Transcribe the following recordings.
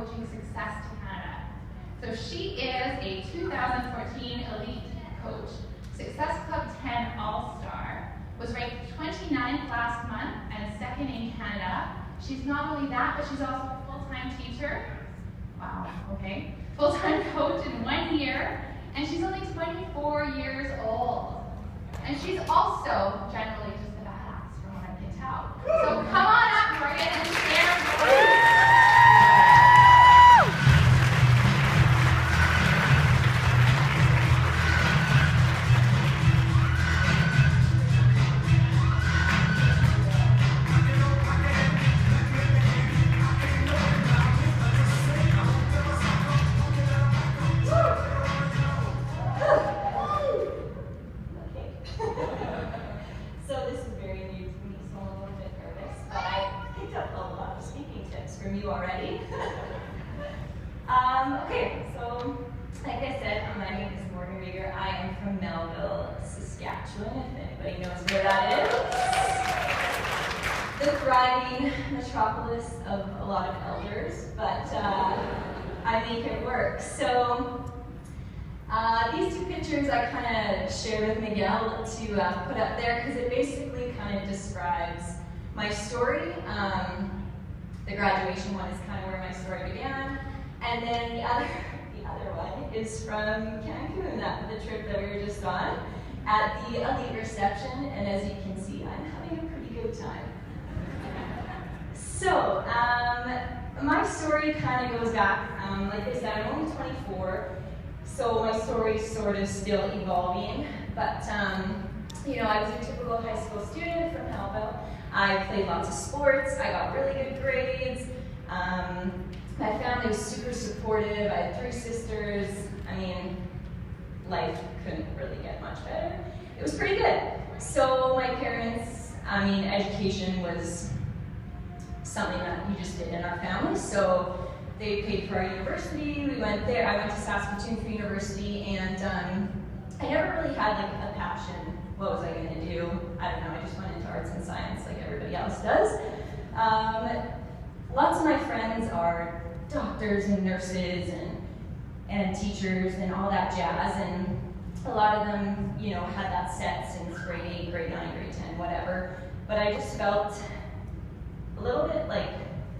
coaching success to Canada. So she is a 2014 Elite Coach, Success Club 10 All-Star, was ranked 29th last month and second in Canada. She's not only that, but she's also a full-time teacher. Wow, okay. Full-time coach in 1 year, and she's only 24 years old. And she's also generally just a badass, from what I can tell. So come on up, Morgan, and share. From you already. Okay, so like I said, my name is Rieger. I am from Melville, Saskatchewan, if anybody knows where that is. The thriving metropolis of a lot of elders, but I make it work. So these two pictures I kind of shared with Miguel to put up there because it basically kind of describes my story. The graduation one is kind of where my story began, and then the other one is from Cancun, the trip that we were just on, at the Elite reception, and as you can see, I'm having a pretty good time. So, my story kind of goes back, like I said, I'm only 24, so my story's sort of still evolving, but, you know, I was a typical high school student from Melville. I played lots of sports, I got really good grades, my family was super supportive, I had 3 sisters. I mean, life couldn't really get much better. It was pretty good. So my parents, I mean, education was something that we just did in our family, so they paid for our university, we went there, I went to Saskatoon for university, and I never really had like a passion. What was I going to do? I don't know, I just went into arts and science like everybody else does. Lots of my friends are doctors and nurses and teachers and all that jazz, and a lot of them, you know, had that set since grade 8, grade 9, grade 10, whatever. But I just felt a little bit like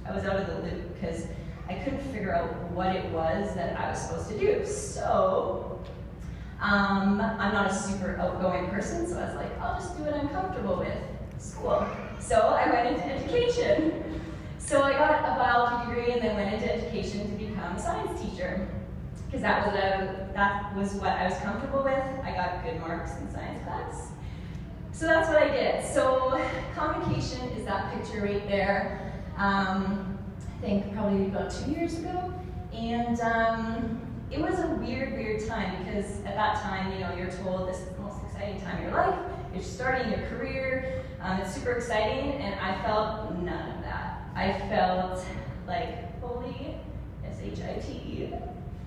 I was out of the loop because I couldn't figure out what it was that I was supposed to do. So, I'm not a super outgoing person, so I was like, I'll just do what I'm comfortable with, school. So I went into education. So I got a biology degree and then went into education to become a science teacher, because that was what I was comfortable with. I got good marks in science class. So that's what I did. So convocation is that picture right there. I think probably about 2 years ago. And it was a weird time, because at that time, you know, you're told this is the most exciting time of your life. You're starting your career. It's super exciting, and I felt none of that. I felt like, holy S-H-I-T,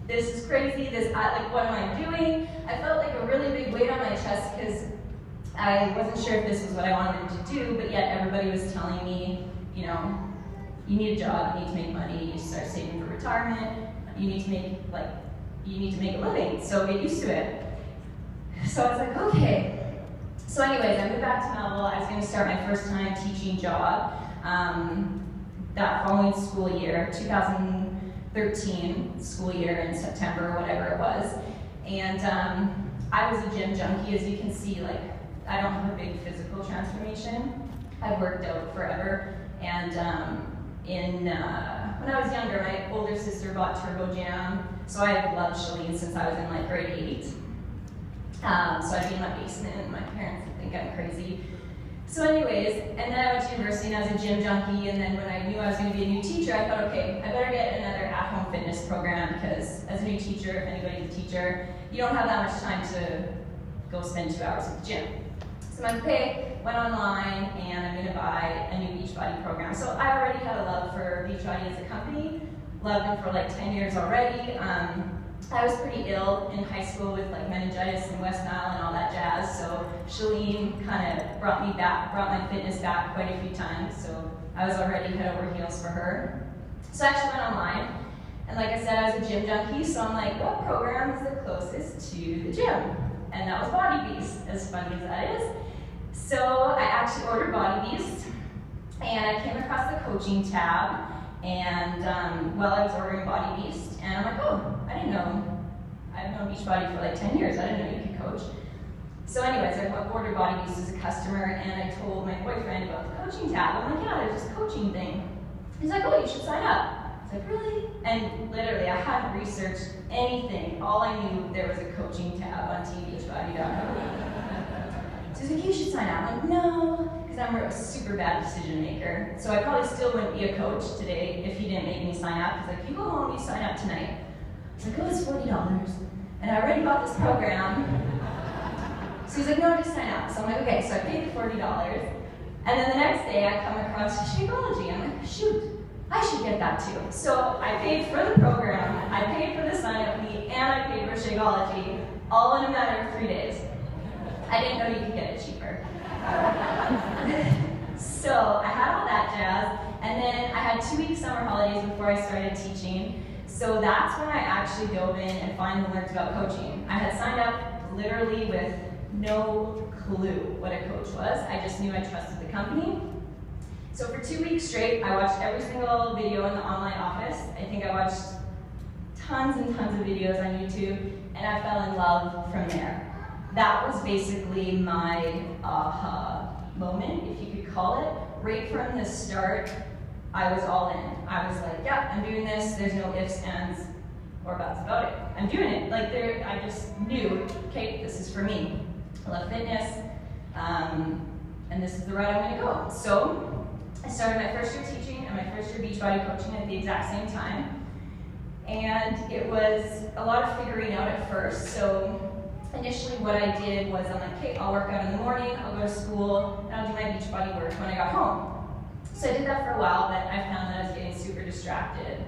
this is crazy. Like, what am I doing? I felt like a really big weight on my chest because I wasn't sure if this was what I wanted to do, but yet everybody was telling me, you know, you need a job, you need to make money, you need to start saving for retirement, you need to make a living, so get used to it. So I was like, okay. So anyways, I moved back to Melville. I was going to start my first time teaching job that following school year, 2013 school year in September, whatever it was. And I was a gym junkie, as you can see. Like, I don't have a big physical transformation. I've worked out forever, and when I was younger, my older sister bought Turbo Jam, so I loved Shalene since I was in like grade 8. So I'd be in my basement, and my parents would think I'm crazy. So anyways, and then I went to university and I was a gym junkie, and then when I knew I was going to be a new teacher, I thought, okay, I better get another at-home fitness program, because as a new teacher, if anybody's a teacher, you don't have that much time to go spend 2 hours at the gym. So I'm like, okay, went online, and I'm going to buy a new Beachbody program. So I already had a love for Beachbody as a company, loved them for like 10 years already. I was pretty ill in high school with like meningitis and West Nile and all that jazz, so Shalene kind of brought my fitness back quite a few times, so I was already head over heels for her. So I actually went online, And like I said, I was a gym junkie, so I'm like, what program is the closest to the gym? And that was Body Beast, as funny as that is. So I actually ordered Body Beast, and I came across the coaching tab, and while I was ordering Body Beast, and I'm like, oh, I didn't know. I've known Beachbody for like 10 years. I didn't know you could coach. So anyways, I ordered Body Beast as a customer, and I told my boyfriend about the coaching tab. I'm like, yeah, there's this coaching thing. He's like, oh, you should sign up. I was like, really? And literally, I hadn't researched anything. All I knew, there was a coaching tab on beachbody.com. So he's like, you should sign up. I'm like, no, because I'm a super bad decision maker. So I probably still wouldn't be a coach today if he didn't make me sign up. He's like, you go home, you sign up tonight. I was like, oh, it's $40. And I already bought this program. So he's like, no, just sign up. So I'm like, okay, so I paid the $40. And then the next day I come across Shakeology. I'm like, shoot, I should get that too. So I paid for the program, I paid for the sign-up fee, and I paid for Shakeology, all in a matter of 3 days. I didn't know you could get it cheaper. So I had all that jazz, and then I had 2 week summer holidays before I started teaching. So that's when I actually dove in and finally learned about coaching. I had signed up literally with no clue what a coach was. I just knew I trusted the company. So for 2 weeks straight, I watched every single video in the online office. I think I watched tons and tons of videos on YouTube, and I fell in love from there. That was basically my aha moment, if you could call it. Right from the start, I was all in. I was like, yeah, I'm doing this. There's no ifs, ands, or buts about it. I'm doing it. Like I just knew, okay, this is for me. I love fitness, and this is the route I'm going to go. So I started my first year teaching and my first year Beachbody coaching at the exact same time. And it was a lot of figuring out at first. So initially what I did was I'm like, okay, I'll work out in the morning, I'll go to school, and I'll do my Beachbody work when I got home. So I did that for a while, but I found that I was getting super distracted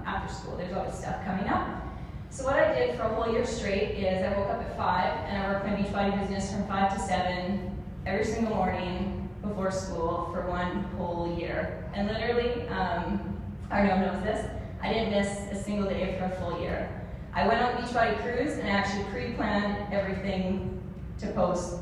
after school. There's always stuff coming up. So what I did for a whole year straight is I woke up at 5 and I worked my Beachbody business from 5 to 7 every single morning before school for one whole year. And literally, Arno knows this, I didn't miss a single day for a full year. I went on Beachbody cruise and I actually pre-planned everything to post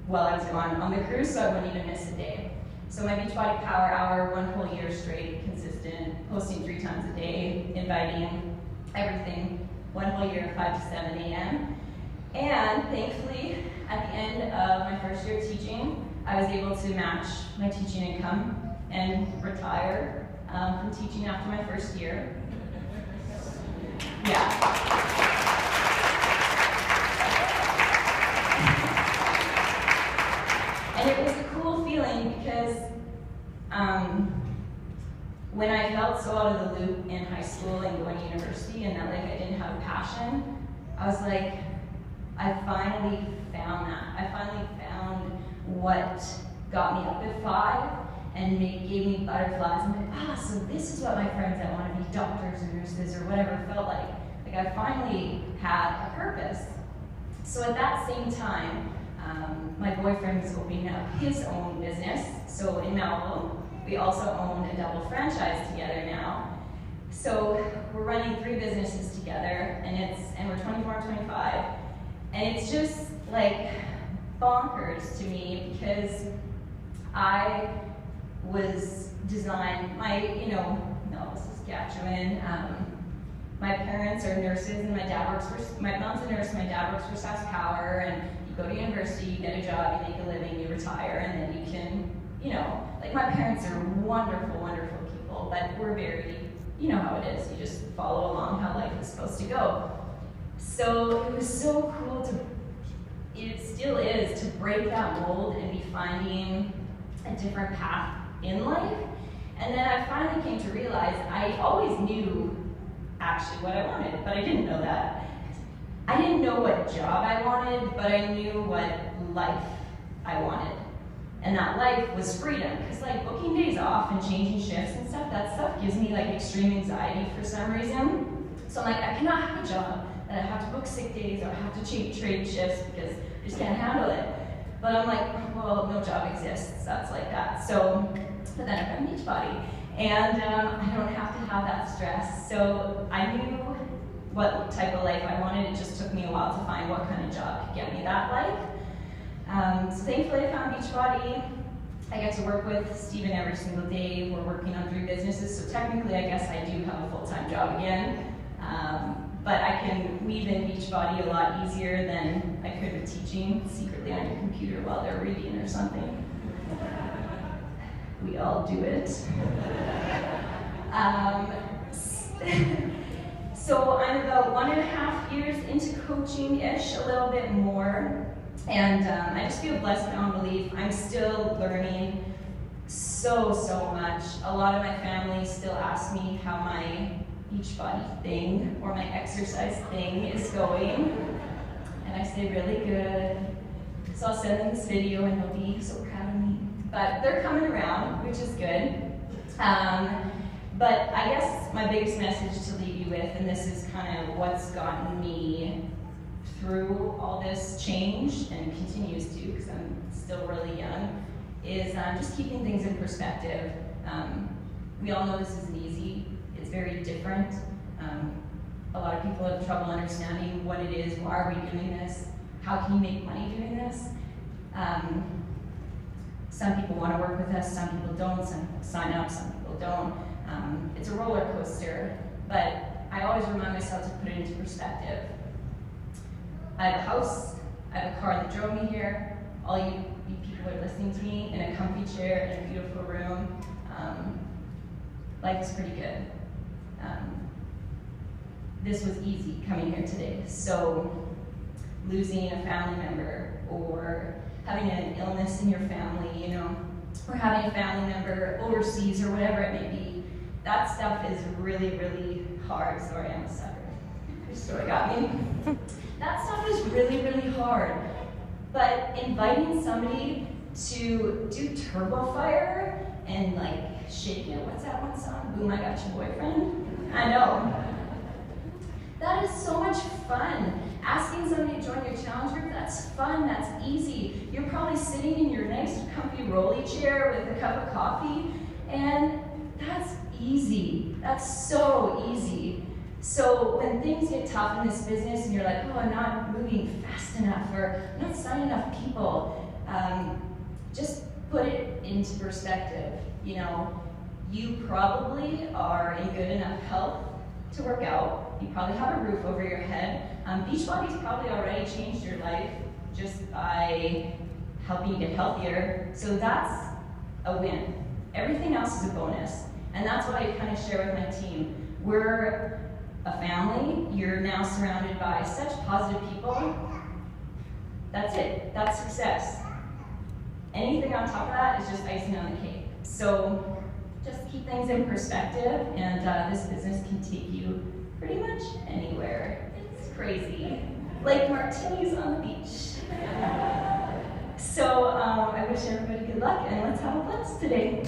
while I was gone on the cruise, so I wouldn't even miss a day. So my Beachbody Power Hour, one whole year straight, consistent, posting 3 times a day, inviting everything, one whole year, 5 to 7 a.m. And thankfully, at the end of my first year of teaching, I was able to match my teaching income and retire from teaching after my first year. Yeah. And it was a cool feeling because when I felt so out of the loop in high school and going to university and that like I didn't have a passion, I was like, I finally found that. I finally found what got me up at 5 and gave me butterflies. I'm like, so this is what my friends that want to be doctors or nurses or whatever felt like. Like I finally had a purpose. So at that same time, my boyfriend was opening up his own business. So in Melville, we also own a double franchise together now. So we're running 3 businesses together, and we're 24 and 25. And it's just like bonkers to me because I was designed, Melville, Saskatchewan. My parents are nurses, and my mom's a nurse, my dad works for Sask Power, and you go to university, you get a job, you make a living, you retire, and then you can, like my parents are wonderful, wonderful people, but we're very, you know how it is, you just follow along how life is supposed to go. So it was so cool it still is, to break that mold and be finding a different path in life. And then I finally came to realize I always knew actually what I wanted, but I didn't know that. I didn't know what job I wanted, but I knew what life I wanted. And that life was freedom, because like booking days off and changing shifts and stuff, that stuff gives me like extreme anxiety for some reason. So I'm like, I cannot have a job that I have to book sick days or I have to trade shifts because I just can't handle it. But I'm like, well, no job exists that's like that. So, but then I found Beachbody. And I don't have to have that stress. So I knew what type of life I wanted. It just took me a while to find what kind of job could get me that life. So thankfully I found Beachbody. I get to work with Steven every single day. We're working on 3 businesses, so technically I guess I do have a full-time job again. But I can weave in Beachbody a lot easier than I could with teaching secretly on your computer while they're reading or something. We all do it. So I'm about 1.5 years into coaching-ish, a little bit more. And I just feel blessed beyond belief. I'm still learning so much. A lot of my family still ask me how my Beachbody thing or my exercise thing is going. And I say, really good. So I'll send them this video and they'll be so proud of me. But they're coming around, which is good. But I guess my biggest message to leave you with, and this is kind of what's gotten me through all this change and continues to, because I'm still really young, is just keeping things in perspective. We all know this isn't easy. It's very different. A lot of people have trouble understanding what it is, why are we doing this, how can you make money doing this. Some people want to work with us, some people don't, some people sign up, some people don't. It's a roller coaster, but I always remind myself to put it into perspective. I have a house, I have a car that drove me here, all you people are listening to me in a comfy chair in a beautiful room. Life is pretty good. This was easy coming here today. So losing a family member or having an illness in your family, you know, or having a family member overseas or whatever it may be, that stuff is really hard. Sorry, I'm a sucker. Your story got me. That stuff is really hard. But inviting somebody to do turbo fire and like shake it, what's that one song? Boom, I got your boyfriend. I know. That is so much fun. Asking somebody to join your challenge group, that's fun, that's easy. You're probably sitting in your nice comfy rolly chair with a cup of coffee, and that's easy. That's so easy. So when things get tough in this business and you're like, oh, I'm not moving fast enough, or I'm not signing enough people, just put it into perspective. You know, you probably are in good enough health to work out. You probably have a roof over your head. Beachbody's probably already changed your life just by helping you get healthier. So that's a win. Everything else is a bonus. And that's what I kind of share with my team. We're a family. You're now surrounded by such positive people. That's it. That's success. Anything on top of that is just icing on the cake. So just keep things in perspective, and this business can take you pretty much anywhere. It's crazy. Like martinis on the beach. So I wish everybody good luck, and let's have a blast today.